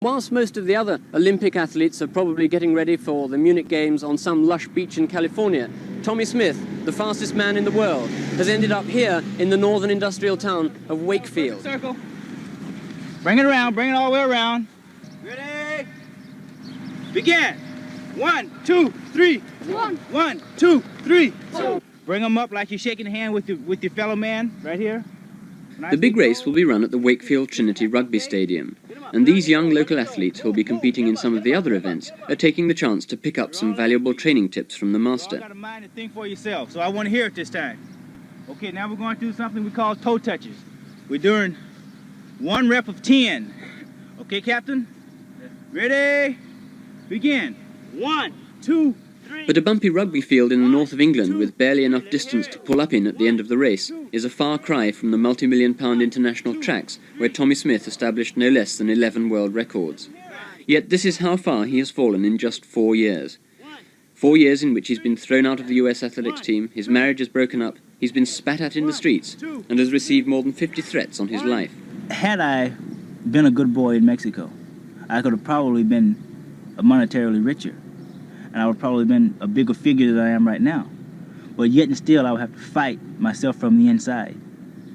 Whilst most of the other Olympic athletes are probably getting ready for the Munich Games on some lush beach in California, Tommy Smith, the fastest man in the world, has ended up here in the northern industrial town of Wakefield. Circle. Bring it around, bring it all the way around. Ready? Begin. 1, 2, 3. 1, 2, 3. Bring them up like you're shaking a hand with your fellow man right here. The big race will be run at the Wakefield Trinity Rugby Stadium, and these young local athletes who will be competing in some of the other events are taking the chance to pick up some valuable training tips from the master. You got a mind to think for yourself, so I want to hear it this time. Okay, now we're going to do something we call toe touches. We're doing 1 rep of 10. Okay, Captain? Ready? Begin. 1, 2, 3. But a bumpy rugby field in the north of England with barely enough distance to pull up in at the end of the race is a far cry from the multi-million-pound international tracks where Tommy Smith established no less than 11 world records. Yet this is how far he has fallen in just 4 years. 4 years in which he's been thrown out of the US athletics team, his marriage has broken up, he's been spat at in the streets, and has received more than 50 threats on his life. Had I been a good boy in Mexico, I could have probably been monetarily richer. And I would probably have been a bigger figure than I am right now. But yet and still, I would have to fight myself from the inside.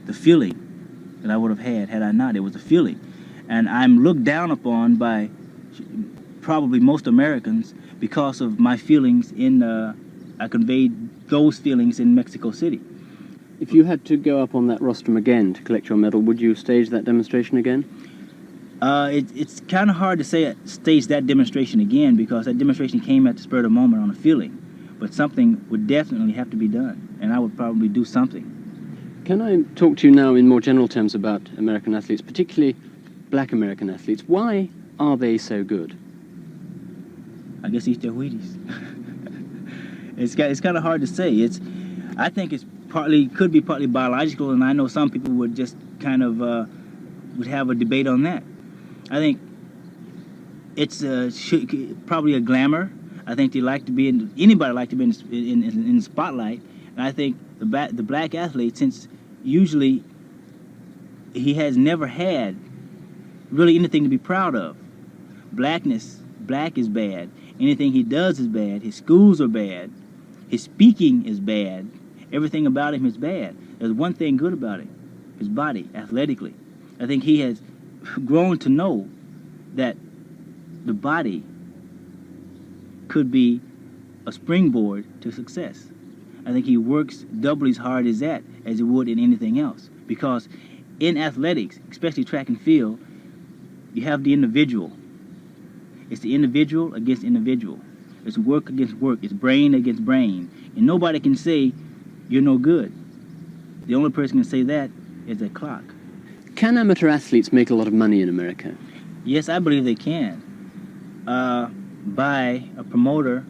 The feeling that I would have had I not, it was a feeling. And I'm looked down upon by probably most Americans because of my feelings I conveyed those feelings in Mexico City. If you had to go up on that rostrum again to collect your medal, would you stage that demonstration again? It's kind of hard to stage that demonstration again because that demonstration came at the spur of the moment on a feeling. But something would definitely have to be done, and I would probably do something. Can I talk to you now in more general terms about American athletes, particularly black American athletes? Why are they so good? I guess eat their Wheaties. It's kind of hard to say. I think could be partly biological, and I know some people would just kind of would have a debate on that. I think it's probably a glamour. I think anybody like to be in the spotlight. And I think the black athlete, since usually he has never had really anything to be proud of. Black is bad. Anything he does is bad. His schools are bad. His speaking is bad. Everything about him is bad. There's one thing good about him: his body, athletically. I think he has grown to know that the body could be a springboard to success. I think he works doubly as hard as he would in anything else. Because in athletics, especially track and field, you have the individual. It's the individual against individual. It's work against work. It's brain against brain. And nobody can say you're no good. The only person who can say that is a clock. Can amateur athletes make a lot of money in America? Yes, I believe they can. By a promoter,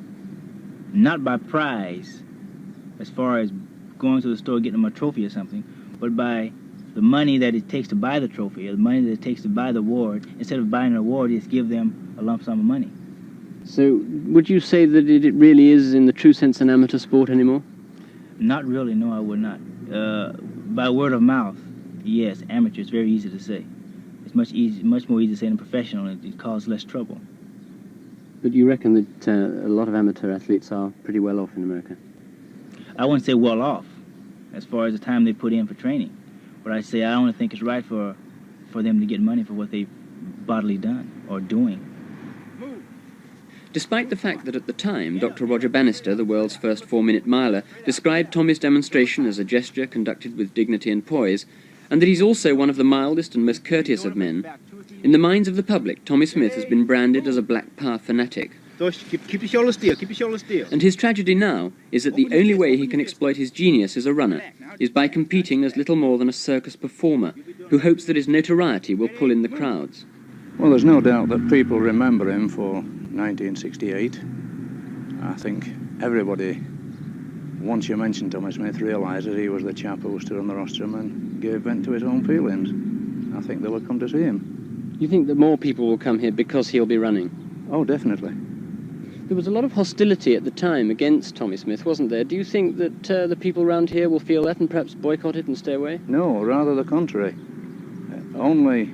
not by prize, as far as going to the store getting them a trophy or something, but by the money that it takes to buy the trophy, or the money that it takes to buy the award. Instead of buying an award, just give them a lump sum of money. So would you say that it really is, in the true sense, an amateur sport anymore? Not really, no, I would not. By word of mouth, yes, amateur is very easy to say. It's much more easy to say than professional, and it causes less trouble. But you reckon that a lot of amateur athletes are pretty well off in America? I wouldn't say well off, as far as the time they put in for training. But I say I only think it's right for them to get money for what they've bodily done or doing. Despite the fact that at the time, Dr. Roger Bannister, the world's first 4-minute miler, described Tommy's demonstration as a gesture conducted with dignity and poise, and that he's also one of the mildest and most courteous of men, in the minds of the public, Tommy Smith has been branded as a black power fanatic. So keep your shoulders still, keep your shoulders still. And his tragedy now is that the only way he can exploit his genius as a runner is by competing as little more than a circus performer, who hopes that his notoriety will pull in the crowds. Well, there's no doubt that people remember him for 1968. I think everybody, once you mention Tommy Smith, realises he was the chap who stood on the rostrum and gave vent to his own feelings. I think they'll have come to see him. You think that more people will come here because he'll be running? Oh, definitely. There was a lot of hostility at the time against Tommy Smith, wasn't there? Do you think that the people around here will feel that and perhaps boycott it and stay away? No, rather the contrary. Only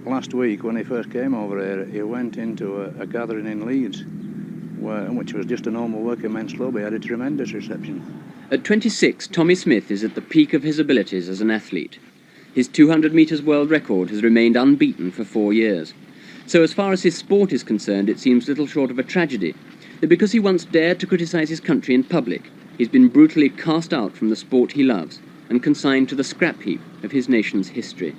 last week when he first came over here, he went into a gathering in Leeds, which was just a normal working men's club. He had a tremendous reception. At 26, Tommy Smith is at the peak of his abilities as an athlete. His 200 metres world record has remained unbeaten for 4 years. So as far as his sport is concerned, it seems little short of a tragedy that because he once dared to criticise his country in public, he's been brutally cast out from the sport he loves and consigned to the scrap heap of his nation's history.